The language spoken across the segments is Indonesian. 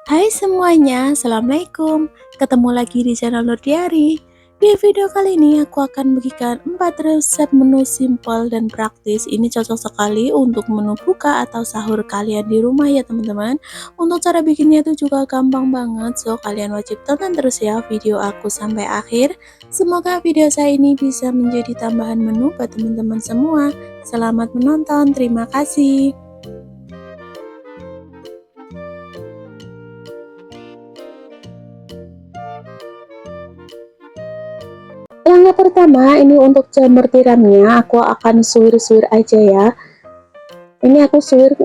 Hai semuanya, Assalamualaikum. Ketemu lagi di channel Nurdiari. Di video kali ini aku akan bagikan 4 resep menu simpel dan praktis. Ini cocok sekali untuk menu buka atau sahur kalian di rumah ya teman-teman. Untuk cara bikinnya itu juga gampang banget, so kalian wajib tonton terus ya video aku sampai akhir. Semoga video saya ini bisa menjadi tambahan menu buat teman-teman semua. Selamat menonton, terima kasih. Langkah pertama, ini untuk jamur tiramnya aku akan suwir-suwir aja ya. Ini aku suwir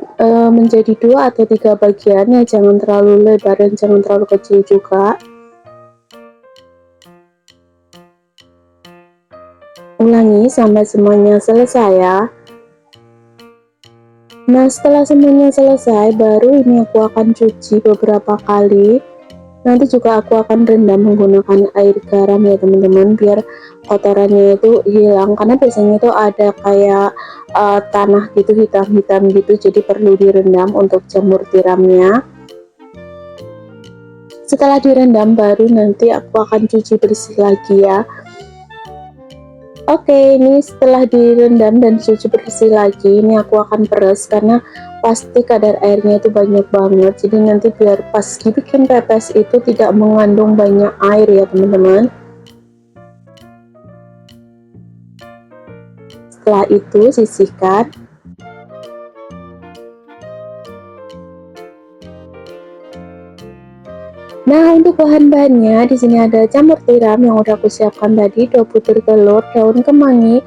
menjadi 2 atau 3 bagian ya, jangan terlalu lebar dan jangan terlalu kecil juga. Ulangi sampai semuanya selesai ya. Nah, setelah semuanya selesai, baru ini aku akan cuci beberapa kali. Nanti juga aku akan rendam menggunakan air garam ya teman-teman, biar kotorannya itu hilang, karena biasanya itu ada kayak tanah gitu, hitam-hitam gitu, jadi perlu direndam untuk jamur tiramnya. Setelah direndam baru nanti aku akan cuci bersih lagi ya. Oke, ini setelah direndam dan dicuci bersih lagi, ini aku akan peres karena pasti kadar airnya itu banyak banget. Jadi nanti biar pas dibikin pepes itu tidak mengandung banyak air ya teman-teman. Setelah itu sisihkan. Nah, untuk bahan-bahannya di sini ada jamur tiram yang udah aku siapkan tadi, 2 butir telur, daun kemangi,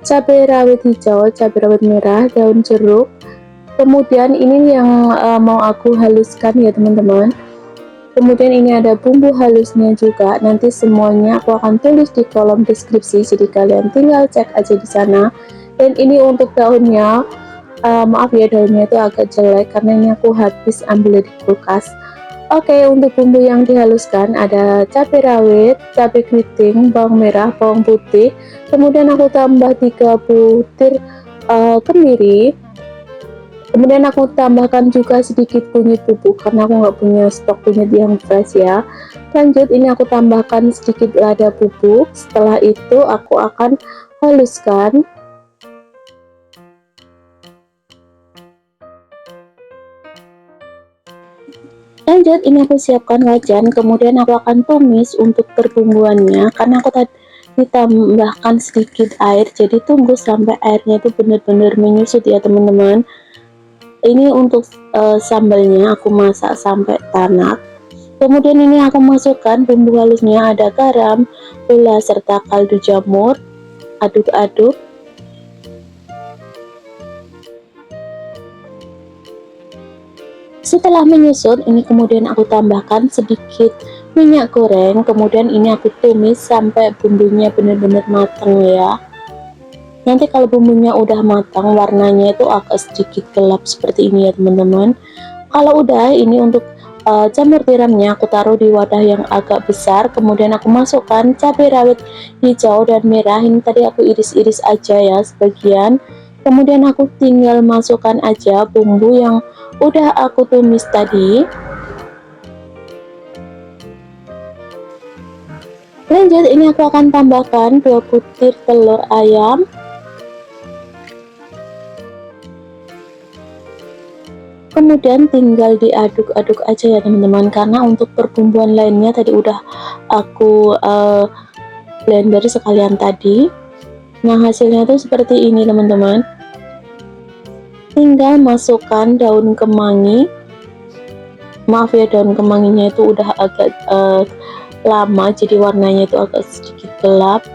cabai rawit hijau, cabai rawit merah, daun jeruk. Kemudian ini yang mau aku haluskan ya teman-teman. Kemudian ini ada bumbu halusnya juga. Nanti semuanya aku akan tulis di kolom deskripsi, jadi kalian tinggal cek aja di sana. Dan ini untuk daunnya, maaf ya daunnya itu agak jelek karena ini aku habis ambil dari kulkas. Oke, untuk bumbu yang dihaluskan ada cabai rawit, cabai keriting, bawang merah, bawang putih. Kemudian aku tambah 3 butir kemiri. Kemudian aku tambahkan juga sedikit kunyit bubuk karena aku nggak punya stok kunyit yang fresh ya. Lanjut, ini aku tambahkan sedikit lada bubuk. Setelah itu aku akan haluskan. Lanjut, ini aku siapkan wajan, kemudian aku akan tumis untuk perbumbuannya karena aku tadi ditambahkan sedikit air, jadi tunggu sampai airnya itu benar-benar menyusut ya teman-teman. Ini untuk sambalnya aku masak sampai tanak. Kemudian ini aku masukkan bumbu halusnya, ada garam, gula, serta kaldu jamur. Aduk-aduk. Setelah menyusut, ini kemudian aku tambahkan sedikit minyak goreng, kemudian ini aku tumis sampai bumbunya benar-benar matang ya. Nanti kalau bumbunya udah matang, warnanya itu agak sedikit gelap seperti ini ya teman-teman. Kalau udah, ini untuk jamur tiramnya aku taruh di wadah yang agak besar, kemudian aku masukkan cabai rawit hijau dan merah. Ini tadi aku iris-iris aja ya sebagian. Kemudian aku tinggal masukkan aja bumbu yang udah aku tumis tadi. Lanjut, ini aku akan tambahkan 2 butir telur ayam. Kemudian tinggal diaduk-aduk aja ya teman-teman, karena untuk perbumbuan lainnya tadi udah aku blender sekalian tadi. Nah, hasilnya tuh seperti ini teman-teman. Tinggal masukkan daun kemangi. Maaf ya, daun kemanginya itu udah agak lama, jadi warnanya itu agak sedikit gelap,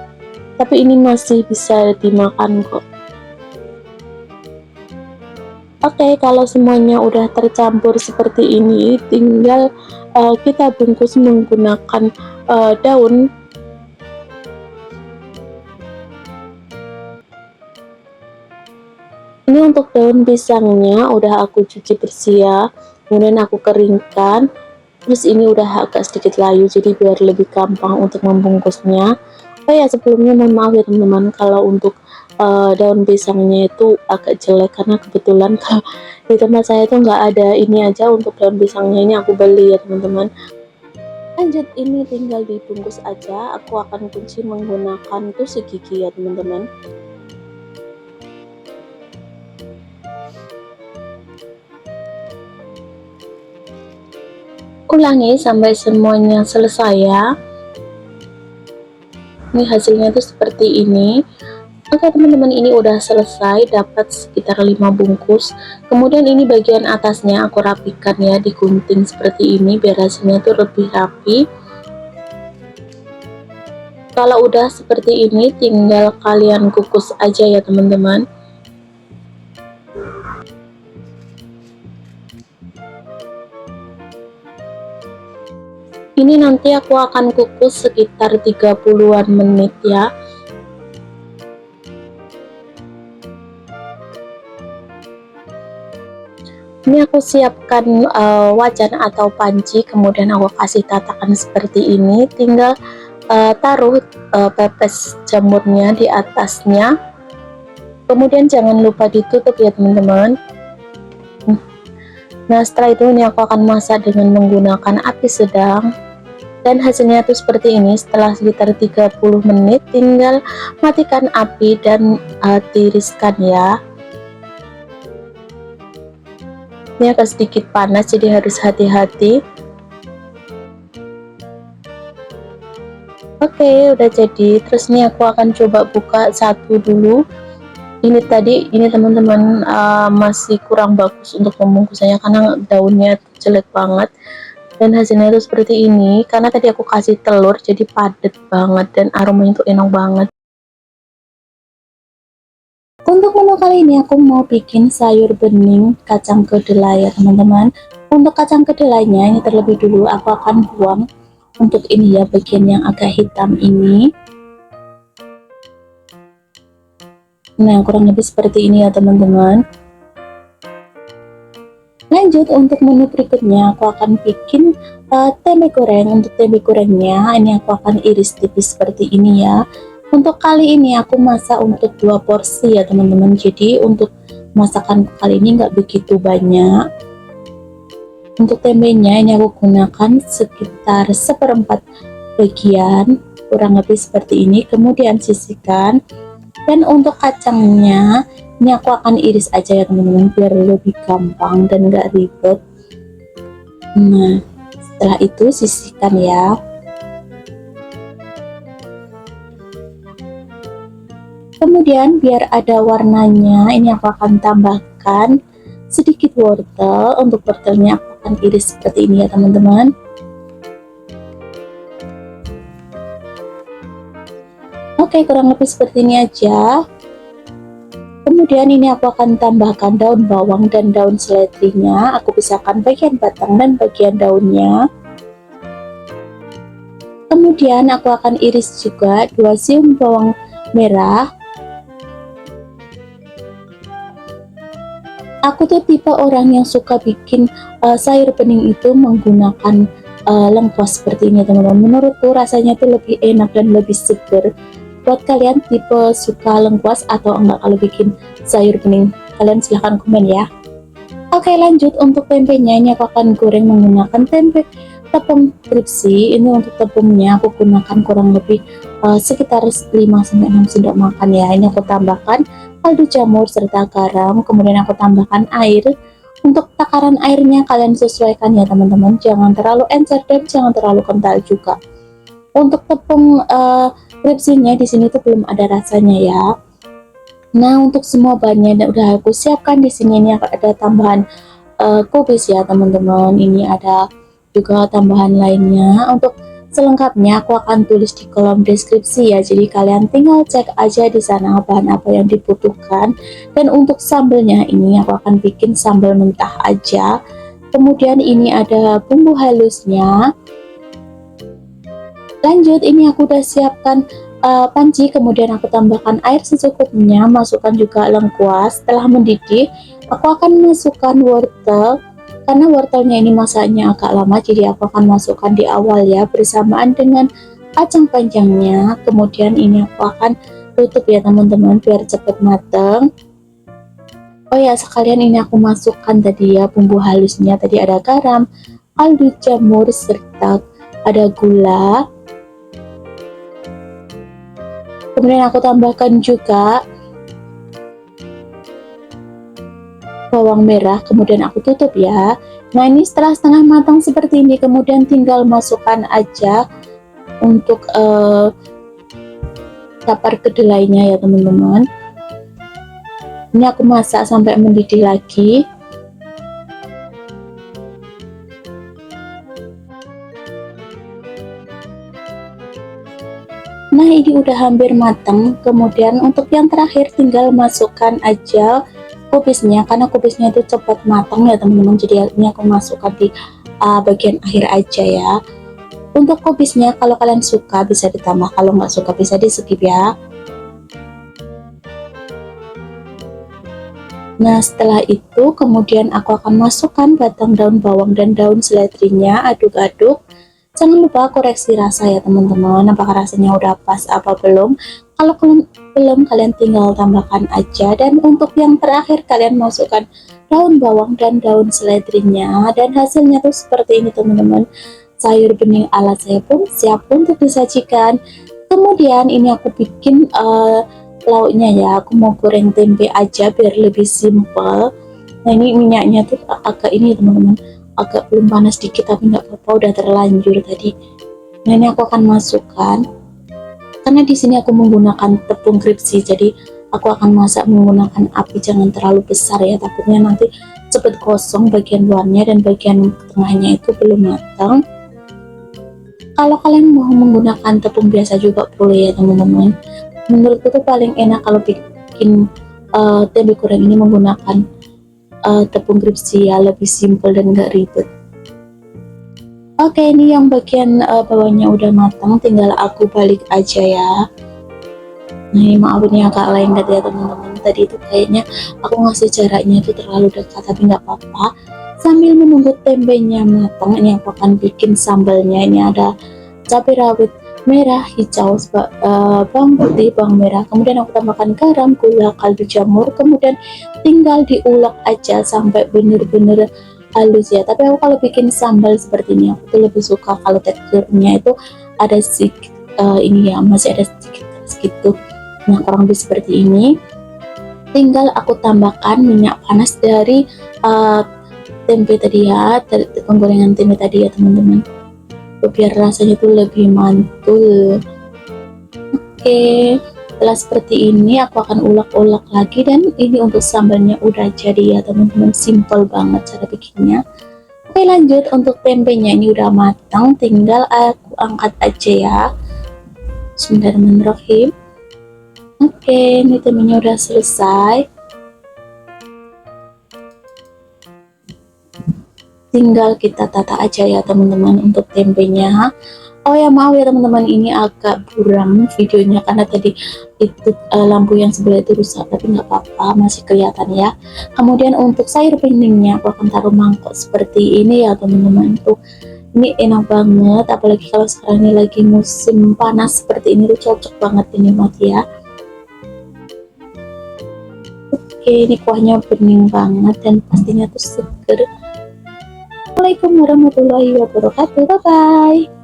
tapi ini masih bisa dimakan kok. Oke, kalau semuanya udah tercampur seperti ini, tinggal kita bungkus menggunakan daun. Ini untuk daun pisangnya udah aku cuci bersih ya, kemudian aku keringkan. Terus ini udah agak sedikit layu, jadi biar lebih gampang untuk membungkusnya. Oh ya, sebelumnya mohon maaf ya teman-teman, kalau untuk daun pisangnya itu agak jelek karena kebetulan kalau di tempat saya itu nggak ada ini aja untuk daun pisangnya, ini aku beli ya teman-teman. Lanjut, ini tinggal dibungkus aja, aku akan kunci menggunakan tusuk gigi ya teman-teman. Ulangi sampai semuanya selesai ya. Ini hasilnya tuh seperti ini. Oke teman-teman, ini udah selesai, dapat sekitar 5 bungkus. Kemudian ini bagian atasnya aku rapikan ya, digunting seperti ini biar hasilnya tuh lebih rapi. Kalau udah seperti ini tinggal kalian kukus aja ya teman-teman. Ini nanti aku akan kukus sekitar 30-an menit ya. Ini aku siapkan wajan atau panci, kemudian aku kasih tatakan seperti ini, tinggal taruh pepes jamurnya di atasnya, kemudian jangan lupa ditutup ya teman-teman. Nah setelah itu ini aku akan masak dengan menggunakan api sedang, dan hasilnya tuh seperti ini. Setelah sekitar 30 menit tinggal matikan api dan tiriskan ya. Ini agak sedikit panas jadi harus hati-hati. Oke, udah jadi. Terus nih aku akan coba buka satu dulu. Ini tadi, ini teman-teman masih kurang bagus untuk membungkusannya karena daunnya jelek banget. Dan hasilnya itu seperti ini. Karena tadi aku kasih telur jadi padat banget dan aromanya itu enak banget. Untuk menu kali ini aku mau bikin sayur bening kacang kedelai ya teman-teman. Untuk kacang kedelainya ini terlebih dulu aku akan buang untuk ini ya, bagian yang agak hitam ini. Nah kurang lebih seperti ini ya teman-teman. Lanjut, untuk menu berikutnya aku akan bikin tempe goreng. Untuk tempe gorengnya ini aku akan iris tipis seperti ini ya. Untuk kali ini aku masak untuk 2 porsi ya teman-teman, jadi untuk masakan kali ini nggak begitu banyak. Untuk tempenya ini aku gunakan sekitar 1/4 bagian, kurang lebih seperti ini, kemudian sisihkan. Dan untuk kacangnya ini aku akan iris aja ya teman-teman biar lebih gampang dan nggak ribet. Nah setelah itu sisihkan ya. Kemudian biar ada warnanya ini aku akan tambahkan sedikit wortel. Untuk wortelnya aku akan iris seperti ini ya teman-teman. Oke, kurang lebih seperti ini aja. Kemudian ini aku akan tambahkan daun bawang dan daun seledrinya. Aku pisahkan bagian batang dan bagian daunnya. Kemudian aku akan iris juga 2 siung bawang merah. Aku tuh tipe orang yang suka bikin sayur bening itu menggunakan lengkuas seperti ini teman-teman. Menurutku rasanya tuh lebih enak dan lebih seger. Buat kalian tipe suka lengkuas atau enggak kalau bikin sayur bening, kalian silahkan komen ya. Oke lanjut, untuk tempenya ini aku akan goreng menggunakan tempe tepung crispy. Ini untuk tepungnya aku gunakan kurang lebih sekitar 5-6 sendok makan ya. Ini aku tambahkan kaldu jamur serta garam, kemudian aku tambahkan air. Untuk takaran airnya kalian sesuaikan ya teman-teman, jangan terlalu encer dan jangan terlalu kental juga. Untuk tepung crispy-nya di sini tuh belum ada rasanya ya. Nah untuk semua bahannya udah aku siapkan di sini. Ini ada tambahan kubis ya teman-teman, ini ada juga tambahan lainnya. Untuk selengkapnya aku akan tulis di kolom deskripsi ya, jadi kalian tinggal cek aja di sana bahan apa yang dibutuhkan. Dan untuk sambelnya ini aku akan bikin sambal mentah aja. Kemudian ini ada bumbu halusnya. Lanjut, ini aku udah siapkan panci, kemudian aku tambahkan air secukupnya, masukkan juga lengkuas. Setelah mendidih aku akan masukkan wortel. Karena wortelnya ini masaknya agak lama, jadi aku akan masukkan di awal ya bersamaan dengan kacang panjangnya. Kemudian ini aku akan tutup ya teman-teman biar cepet mateng. Oh ya, sekalian ini aku masukkan tadi ya bumbu halusnya. Tadi ada garam, kaldu jamur, serta ada gula. Kemudian aku tambahkan juga bawang merah, kemudian aku tutup ya. Nah, ini setelah setengah matang seperti ini, kemudian tinggal masukkan aja untuk tapar kedelainya ya teman-teman. Ini aku masak sampai mendidih lagi. Nah, ini udah hampir matang. Kemudian untuk yang terakhir tinggal masukkan aja kubisnya, karena kubisnya itu cepat matang ya teman-teman. Jadi ini aku masukkan di bagian akhir aja ya. Untuk kubisnya kalau kalian suka bisa ditambah, kalau nggak suka bisa di skip ya. Nah, setelah itu kemudian aku akan masukkan batang daun bawang dan daun seledrinya, aduk-aduk. Jangan lupa koreksi rasa ya teman-teman, apakah rasanya udah pas apa belum. Kalau belum, kalian tinggal tambahkan aja. Dan untuk yang terakhir kalian masukkan daun bawang dan daun seledrinya, dan hasilnya tuh seperti ini teman-teman. Sayur bening ala saya pun siap untuk disajikan. Kemudian ini aku bikin lauknya ya, aku mau goreng tempe aja biar lebih simple. Nah, ini minyaknya tuh agak ini teman-teman, agak belum panas dikit tapi nggak apa-apa, udah terlanjur tadi. Nah, ini aku akan masukkan, karena di sini aku menggunakan tepung kripsi, jadi aku akan masak menggunakan api jangan terlalu besar ya, takutnya nanti cepet kosong bagian luarnya dan bagian tengahnya itu belum matang. Kalau kalian mau menggunakan tepung biasa juga boleh ya teman-teman. Menurutku tuh paling enak kalau bikin tempe goreng ini menggunakan tepung kripsi ya, lebih simple dan gak ribet. Oke, ini yang bagian bawahnya udah matang, tinggal aku balik aja ya. Nah, ini maaf ini agak lengket ya teman-teman, tadi itu kayaknya aku ngasih jaraknya itu terlalu dekat, tapi nggak apa-apa. Sambil menunggu tempenya matang, ini aku akan bikin sambalnya. Ini ada cabai rawit merah, hijau, bawang putih, bawang merah, kemudian aku tambahkan garam, gula, kaldu jamur, kemudian tinggal diulek aja sampai bener-bener halus ya. Tapi aku kalau bikin sambal seperti ini, aku tuh lebih suka kalau teksturnya itu ada sedikit ini ya, masih ada sedikit keras gitu. Nah, kurang lebih seperti ini. Tinggal aku tambahkan minyak panas dari tempe tadi ya, dari penggorengan tempe tadi ya teman-teman, biar rasanya tuh lebih mantul. Oke, setelah seperti ini aku akan ulek-ulek lagi, dan ini untuk sambalnya udah jadi ya teman-teman, simple banget cara bikinnya. Oke, lanjut untuk tempenya, ini udah matang, tinggal aku angkat aja ya. Bismillahirrahmanirrahim. Oke, ini tempenya udah selesai, tinggal kita tata aja ya teman-teman untuk tempenya. Oh ya, maaf ya teman-teman, ini agak buram videonya karena tadi itu lampu yang sebelah itu rusak, tapi nggak apa-apa, masih kelihatan ya. Kemudian untuk sayur beningnya aku akan taruh mangkok seperti ini ya teman-teman. Tuh, ini enak banget, apalagi kalau sekarang ini lagi musim panas seperti ini tuh cocok banget ini mati ya. Oke, ini kuahnya bening banget dan pastinya tuh seger. Assalamualaikum warahmatullahi wabarakatuh, bye bye.